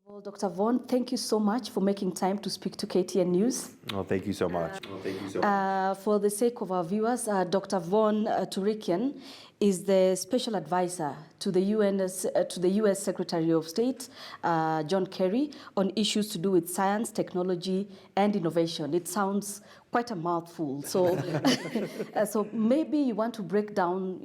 Well, Dr. Vaughan, thank you so much for making time to speak to KTN News. Well, thank you so much. For the sake of our viewers, Dr. Vaughan Turikian is the special advisor to the U.S. Secretary of State, John Kerry, on issues to do with science, technology, and innovation. It sounds quite a mouthful. So, so maybe you want to break down,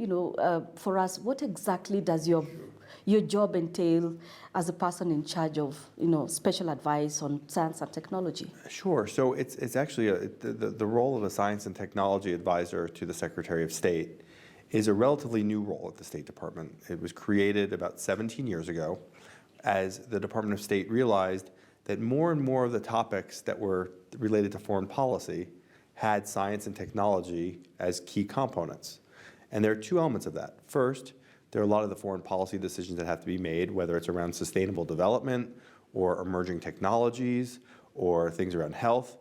for us, what exactly does your job entail as a person in charge of, special advice on science and technology? Sure. So it's actually the role of a science and technology advisor to the Secretary of State is a relatively new role at the State Department. It was created about 17 years ago as the Department of State realized that more and more of the topics that were related to foreign policy had science and technology as key components. And there are two elements of that. First, there are a lot of the foreign policy decisions that have to be made, whether it's around sustainable development or emerging technologies or things around health.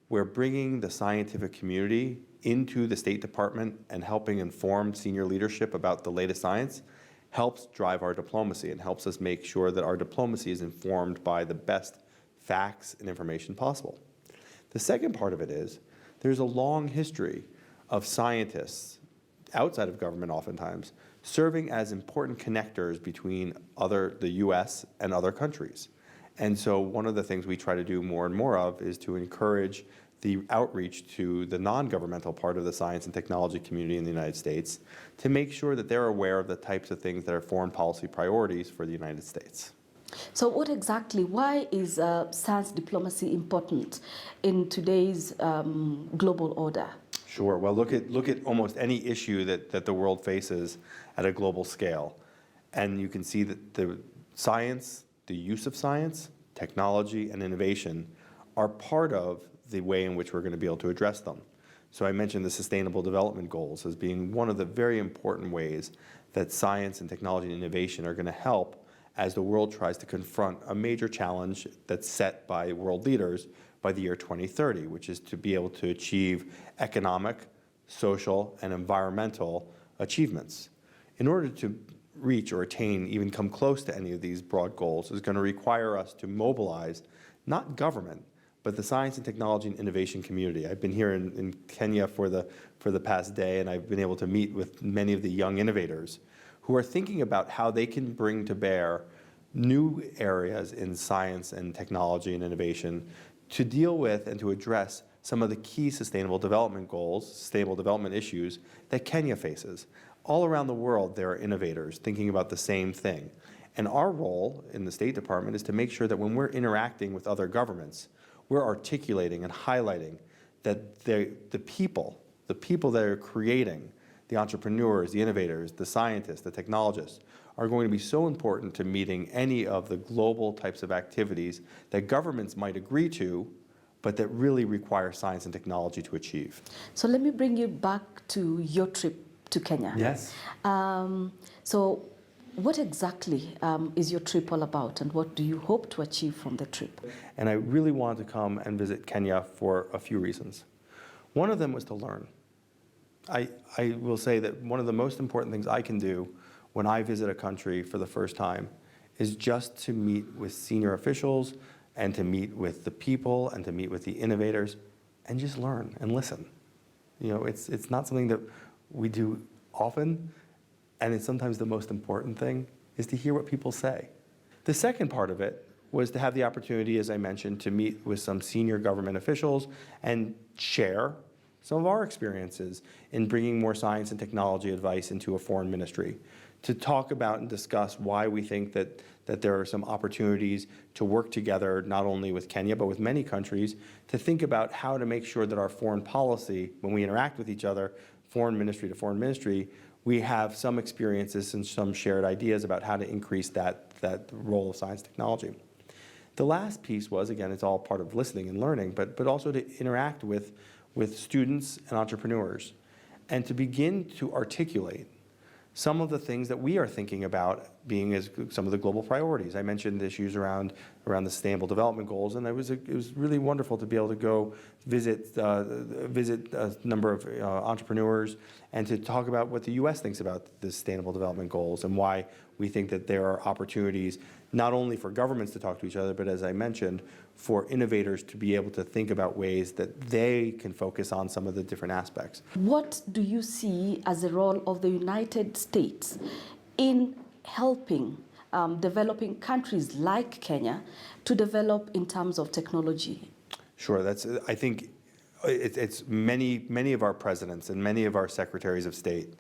We're bringing the scientific community into the State Department and helping inform senior leadership about the latest science helps drive our diplomacy and helps us make sure that our diplomacy is informed by the best facts and information possible. The second part of it is there's a long history of scientists outside of government oftentimes serving as important connectors between the U.S. and other countries. And so one of the things we try to do more and more of is to encourage the outreach to the non-governmental part of the science and technology community in the United States to make sure that they're aware of the types of things that are foreign policy priorities for the United States. So why is science diplomacy important in today's global order? Sure. Well, look at almost any issue that the world faces at a global scale. And you can see that the science, the use of science, technology, and innovation are part of the way in which we're going to be able to address them. So I mentioned the Sustainable Development Goals as being one of the very important ways that science and technology and innovation are going to help as the world tries to confront a major challenge that's set by world leaders by the year 2030, which is to be able to achieve economic, social, and environmental achievements. In order to reach or attain, even come close to any of these broad goals, is going to require us to mobilize not government, but the science and technology and innovation community. I've been here in Kenya for the past day, and I've been able to meet with many of the young innovators who are thinking about how they can bring to bear new areas in science and technology and innovation to deal with and to address some of the key sustainable development goals, sustainable development issues that Kenya faces. All around the world, there are innovators thinking about the same thing. And our role in the State Department is to make sure that when we're interacting with other governments, we're articulating and highlighting that the people that are creating, the entrepreneurs, the innovators, the scientists, the technologists, are going to be so important to meeting any of the global types of activities that governments might agree to, but that really require science and technology to achieve. So let me bring you back to your trip to Kenya. Yes. So what exactly is your trip all about, and what do you hope to achieve from the trip? And I really wanted to come and visit Kenya for a few reasons. One of them was to learn. I will say that one of the most important things I can do when I visit a country for the first time is just to meet with senior officials and to meet with the people and to meet with the innovators and just learn and listen. It's not something that we do often, and it's sometimes the most important thing is to hear what people say. The second part of it was to have the opportunity, as I mentioned, to meet with some senior government officials and share some of our experiences in bringing more science and technology advice into a foreign ministry, to talk about and discuss why we think that there are some opportunities to work together, not only with Kenya, but with many countries, to think about how to make sure that our foreign policy, when we interact with each other, foreign ministry to foreign ministry, we have some experiences and some shared ideas about how to increase that role of science technology. The last piece was, again, it's all part of listening and learning, but also to interact with students and entrepreneurs and to begin to articulate some of the things that we are thinking about being as some of the global priorities. I mentioned issues around the Sustainable Development Goals, and it was really wonderful to be able to go visit a number of entrepreneurs and to talk about what the U.S. thinks about the Sustainable Development Goals and why we think that there are opportunities not only for governments to talk to each other, but as I mentioned, for innovators to be able to think about ways that they can focus on some of the different aspects. What do you see as the role of the United States in helping developing countries like Kenya to develop in terms of technology? Sure, I think it's many of our presidents and many of our secretaries of state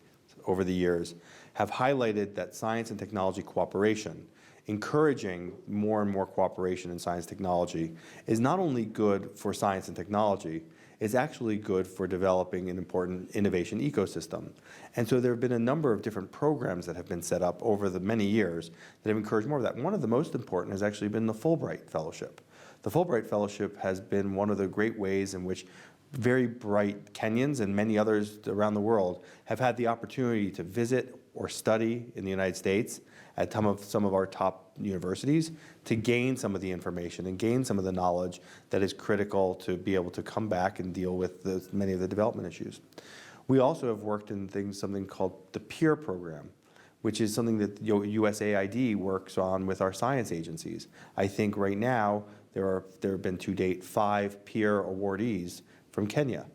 over the years have highlighted that science and technology cooperation, encouraging more and more cooperation in science and technology, is not only good for science and technology, it's actually good for developing an important innovation ecosystem. And so there have been a number of different programs that have been set up over the many years that have encouraged more of that. One of the most important has actually been the Fulbright Fellowship. The Fulbright Fellowship has been one of the great ways in which very bright Kenyans and many others around the world have had the opportunity to visit or study in the United States at some of our top universities to gain some of the information and gain some of the knowledge that is critical to be able to come back and deal with many of the development issues. We also have worked in something called the PEER program, which is something that USAID works on with our science agencies. I think right now there have been to date 5 PEER awardees from Kenya.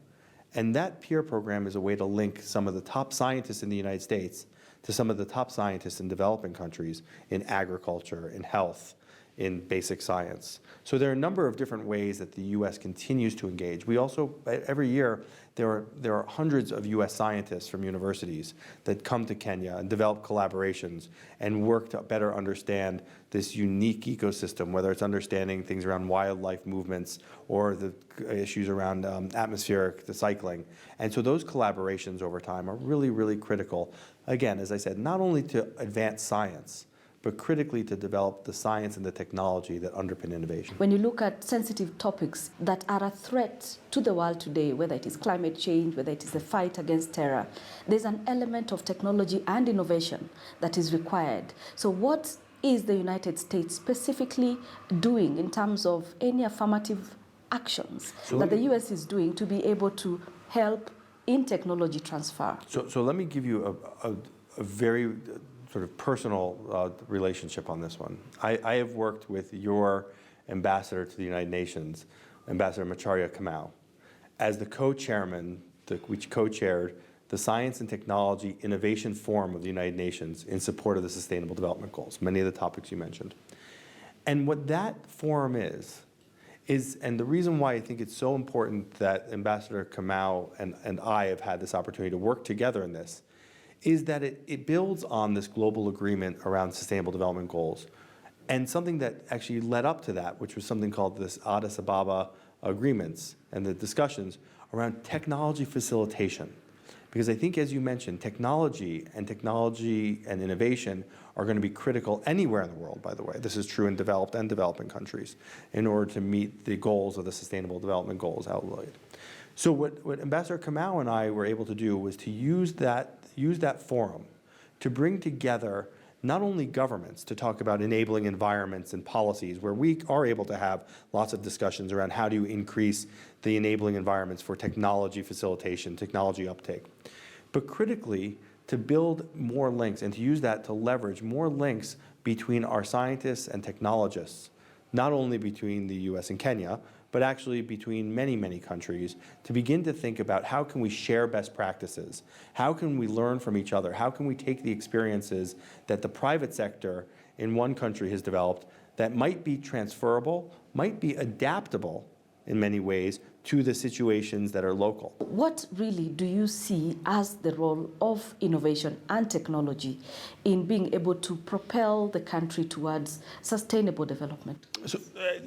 And that PEER program is a way to link some of the top scientists in the United States to some of the top scientists in developing countries in agriculture, in health, in basic science. So there are a number of different ways that the U.S. continues to engage. We also, every year, there are hundreds of U.S. scientists from universities that come to Kenya and develop collaborations and work to better understand this unique ecosystem, whether it's understanding things around wildlife movements or the issues around atmospheric cycling. And so those collaborations over time are really, really critical. Again, as I said, not only to advance science, but critically to develop the science and the technology that underpin innovation. When you look at sensitive topics that are a threat to the world today, whether it is climate change, whether it is the fight against terror, there's an element of technology and innovation that is required. So what is the United States specifically doing in terms of any affirmative actions that the U.S. is doing to be able to help in technology transfer? So let me give you a very sort of personal relationship on this one. I have worked with your ambassador to the United Nations, Ambassador Macharia Kamau, as the co-chairman, which co-chaired the Science and Technology Innovation Forum of the United Nations in support of the Sustainable Development Goals, many of the topics you mentioned. And what that forum is, and the reason why I think it's so important that Ambassador Kamau and I have had this opportunity to work together in this, is that it builds on this global agreement around Sustainable Development Goals. And something that actually led up to that, which was something called this Addis Ababa agreements and the discussions around technology facilitation. Because I think, as you mentioned, technology and innovation are going to be critical anywhere in the world, by the way. This is true in developed and developing countries, in order to meet the goals of the Sustainable Development Goals outlined. So what Ambassador Kamau and I were able to do was to use that forum to bring together not only governments to talk about enabling environments and policies, where we are able to have lots of discussions around how do you increase the enabling environments for technology facilitation, technology uptake, but critically to build more links and to use that to leverage more links between our scientists and technologists, not only between the US and Kenya, but actually between many, many countries, to begin to think about how can we share best practices? How can we learn from each other? How can we take the experiences that the private sector in one country has developed that might be transferable, might be adaptable in many ways to the situations that are local? What really do you see as the role of innovation and technology in being able to propel the country towards sustainable development?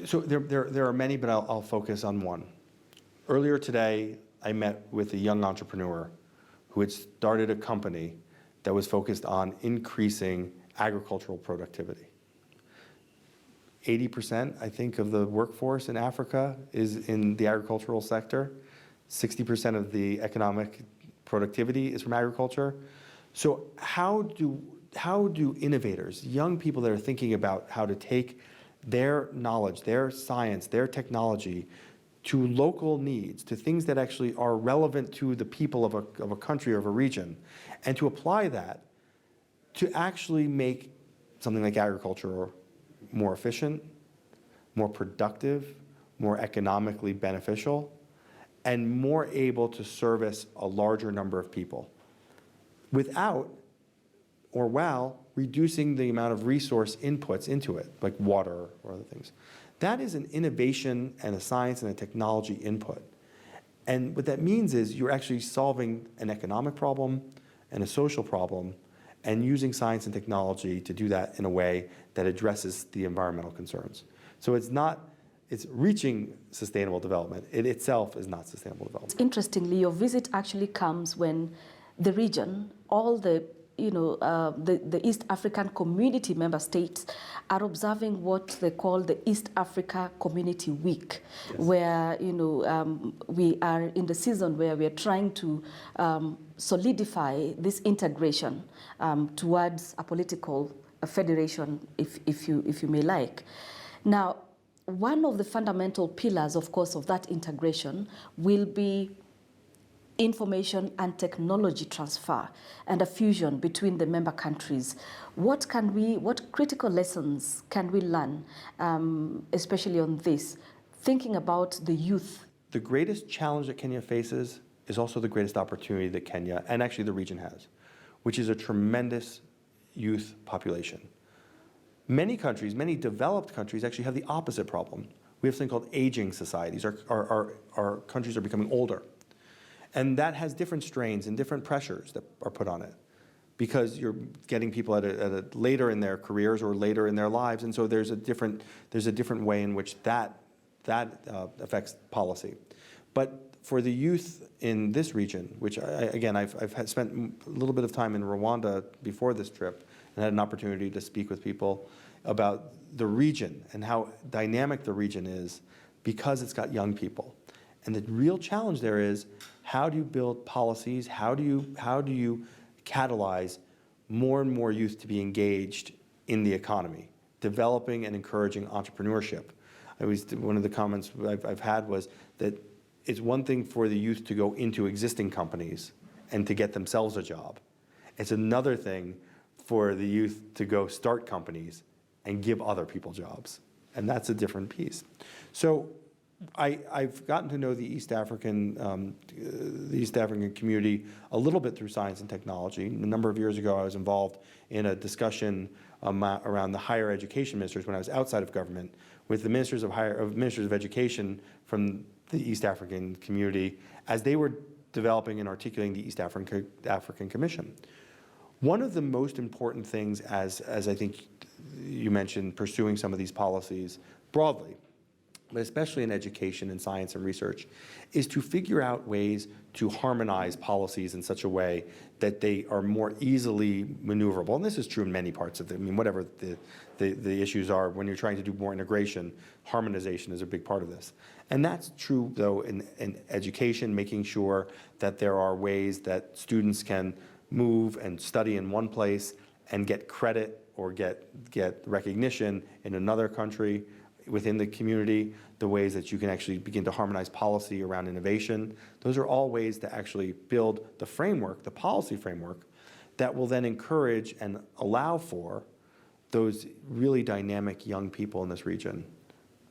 So there are many, but I'll focus on one. Earlier today, I met with a young entrepreneur who had started a company that was focused on increasing agricultural productivity. 80%, I think, of the workforce in Africa is in the agricultural sector. 60% of the economic productivity is from agriculture. So how do innovators, young people that are thinking about how to take their knowledge, their science, their technology to local needs, to things that actually are relevant to the people of a country or of a region, and to apply that to actually make something like agriculture more efficient, more productive, more economically beneficial, and more able to service a larger number of people without or while reducing the amount of resource inputs into it, like water or other things. That is an innovation and a science and a technology input. And what that means is you're actually solving an economic problem and a social problem and using science and technology to do that in a way that addresses the environmental concerns. So it's reaching sustainable development. It itself is not sustainable development. Interestingly, your visit actually comes when the region, all the the East African Community member states are observing what they call the East Africa Community Week, yes, where we are in the season where we are trying to solidify this integration towards a political federation, if you may like. Now, one of the fundamental pillars, of course, of that integration will be information and technology transfer and a fusion between the member countries. What critical lessons can we learn, especially on this, thinking about the youth? The greatest challenge that Kenya faces is also the greatest opportunity that Kenya, and actually the region has, which is a tremendous youth population. Many countries, many developed countries actually have the opposite problem. We have something called aging societies. Our countries are becoming older. And that has different strains and different pressures that are put on it because you're getting people at a later in their careers or later in their lives. And so there's a different way in which that affects policy. But for the youth in this region, which I've spent a little bit of time in Rwanda before this trip and had an opportunity to speak with people about the region and how dynamic the region is because it's got young people. And the real challenge there is, how do you build policies? How do you catalyze more and more youth to be engaged in the economy, developing and encouraging entrepreneurship? One of the comments I've had was that it's one thing for the youth to go into existing companies and to get themselves a job. It's another thing for the youth to go start companies and give other people jobs. And that's a different piece. So I've gotten to know the East African community a little bit through science and technology. A number of years ago, I was involved in a discussion around the higher education ministers when I was outside of government with the ministers of education from the East African community as they were developing and articulating the East African Commission. One of the most important things, as I think you mentioned, pursuing some of these policies broadly, but especially in education and science and research, is to figure out ways to harmonize policies in such a way that they are more easily maneuverable. And this is true in many parts of it. I mean, whatever the issues are, when you're trying to do more integration, harmonization is a big part of this. And that's true, though, in education, making sure that there are ways that students can move and study in one place and get credit or get recognition in another country within the community, the ways that you can actually begin to harmonize policy around innovation. Those are all ways to actually build the framework, the policy framework, that will then encourage and allow for those really dynamic young people in this region.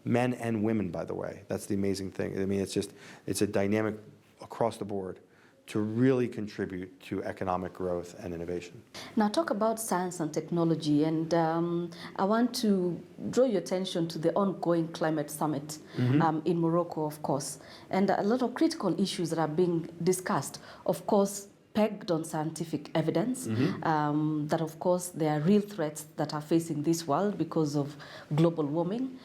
Men and women, by the way. That's the amazing thing. I mean, it's a dynamic across the board to really contribute to economic growth and innovation. Now talk about science and technology, and I want to draw your attention to the ongoing climate summit in Morocco, of course, and a lot of critical issues that are being discussed, of course, pegged on scientific evidence, that of course there are real threats that are facing this world because of global warming.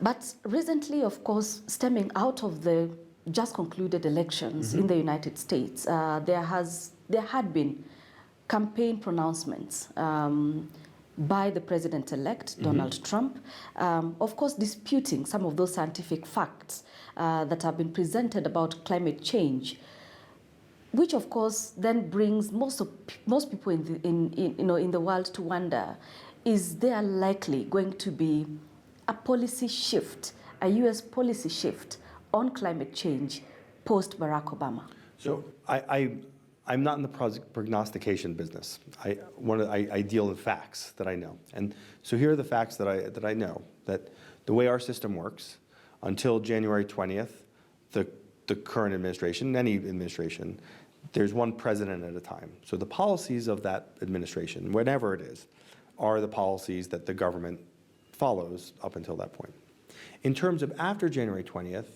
But recently, of course, stemming out of the just concluded elections in the United States, there had been campaign pronouncements by the president-elect, Donald Trump, of course disputing some of those scientific facts that have been presented about climate change, which of course then brings most people in the world to wonder, is there likely going to be a policy shift, a US policy shift on climate change post Barack Obama? So I I'm not in the prognostication business. I deal with facts that I know. And so here are the facts that I know, that the way our system works, until January 20th, the current administration, any administration, there's one president at a time. So the policies of that administration, whatever it is, are the policies that the government follows up until that point. In terms of after January 20th,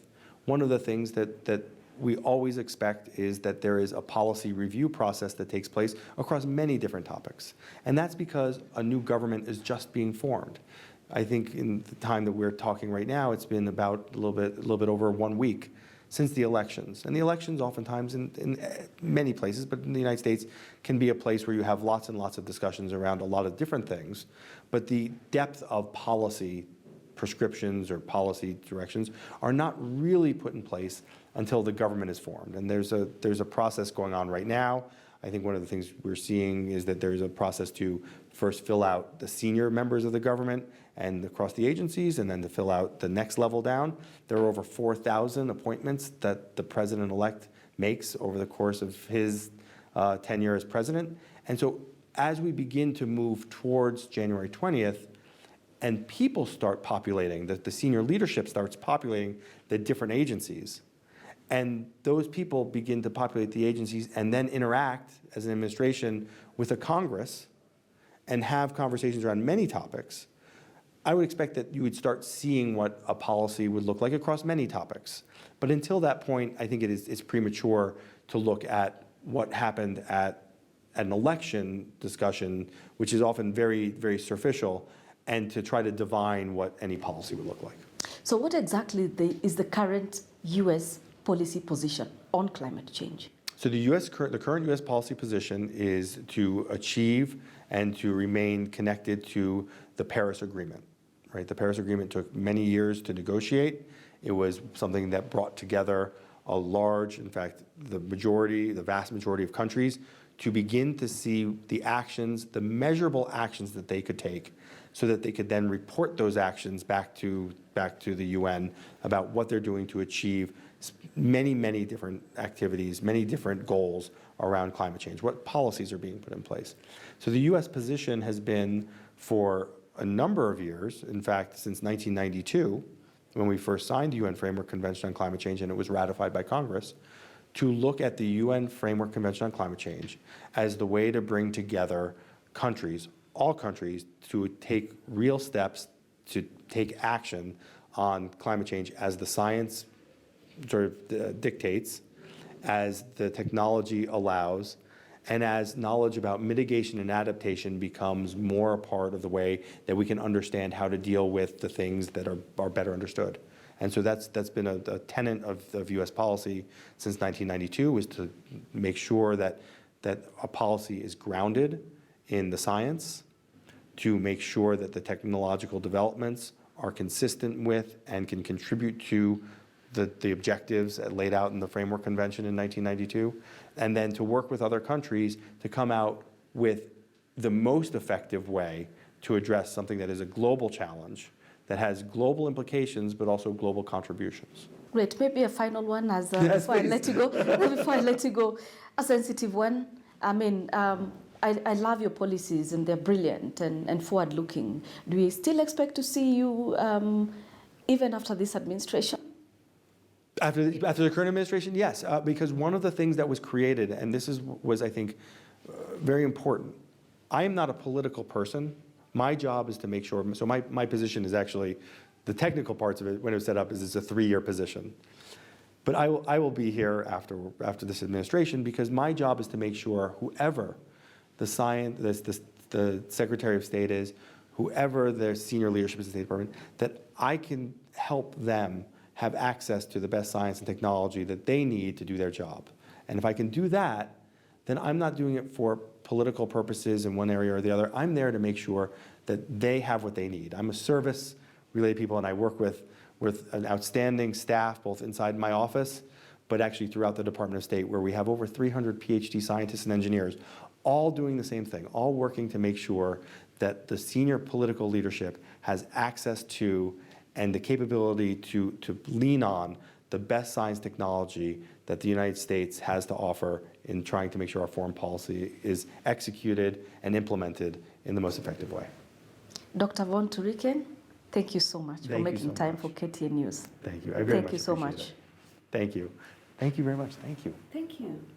one of the things that we always expect is that there is a policy review process that takes place across many different topics. And that's because a new government is just being formed. I think in the time that we're talking right now, it's been about a little bit over 1 week since the elections. And the elections oftentimes in many places, but in the United States, can be a place where you have lots and lots of discussions around a lot of different things. But the depth of policy prescriptions or policy directions are not really put in place until the government is formed. And there's a process going on right now. I think one of the things we're seeing is that there's a process to first fill out the senior members of the government and across the agencies, and then to fill out the next level down. There are over 4,000 appointments that the president-elect makes over the course of his tenure as president. And so as we begin to move towards January 20th, and people start populating, the senior leadership starts populating the different agencies, and those people begin to populate the agencies and then interact as an administration with a Congress and have conversations around many topics, I would expect that you would start seeing what a policy would look like across many topics. But until that point, I think it's premature to look at what happened at an election discussion, which is often very, very superficial, and to try to divine what any policy would look like. So what exactly is the current U.S. policy position on climate change? So the current U.S. policy position is to achieve and to remain connected to the Paris Agreement. Right? The Paris Agreement took many years to negotiate. It was something that brought together a large, in fact, the vast majority of countries to begin to see the actions, the measurable actions that they could take, so that they could then report those actions back to the UN about what they're doing to achieve many, many different activities, many different goals around climate change, what policies are being put in place. So the U.S. position has been for a number of years, in fact, since 1992, when we first signed the UN Framework Convention on Climate Change and it was ratified by Congress, to look at the UN Framework Convention on Climate Change as the way to bring together countries, all countries, to take real steps to take action on climate change as the science sort of dictates, as the technology allows, and as knowledge about mitigation and adaptation becomes more a part of the way that we can understand how to deal with the things that are better understood. And so that's been a tenet of U.S. policy since 1992, is to make sure that a policy is grounded in the science, to make sure that the technological developments are consistent with and can contribute to the objectives laid out in the Framework Convention in 1992, and then to work with other countries to come out with the most effective way to address something that is a global challenge, that has global implications, but also global contributions. Great. Maybe a final one before I let you go. Before I let you go, a sensitive one. I mean, I love your policies, and they're brilliant and forward-looking. Do we still expect to see you even after this administration? After the current administration, yes, because one of the things that was created, and this was I think, very important. I am not a political person. My job is to make sure, so my position is actually, the technical parts of it, when it was set up, is it's a 3-year position. But I will be here after this administration, because my job is to make sure whoever the Secretary of State is, whoever the senior leadership is in the State Department, that I can help them have access to the best science and technology that they need to do their job. And if I can do that, then I'm not doing it for political purposes in one area or the other. I'm there to make sure that they have what they need. I'm a service-related people, and I work with an outstanding staff, both inside my office, but actually throughout the Department of State, where we have over 300 PhD scientists and engineers, all doing the same thing, all working to make sure that the senior political leadership has access to and the capability to lean on the best science technology that the United States has to offer in trying to make sure our foreign policy is executed and implemented in the most effective way. Dr. Vaughan Turiken, thank you so much for Thank you making so time much. for KTN News. Thank you. I very Thank much you so appreciate much. it. Thank you. Thank you very much. Thank you. Thank you.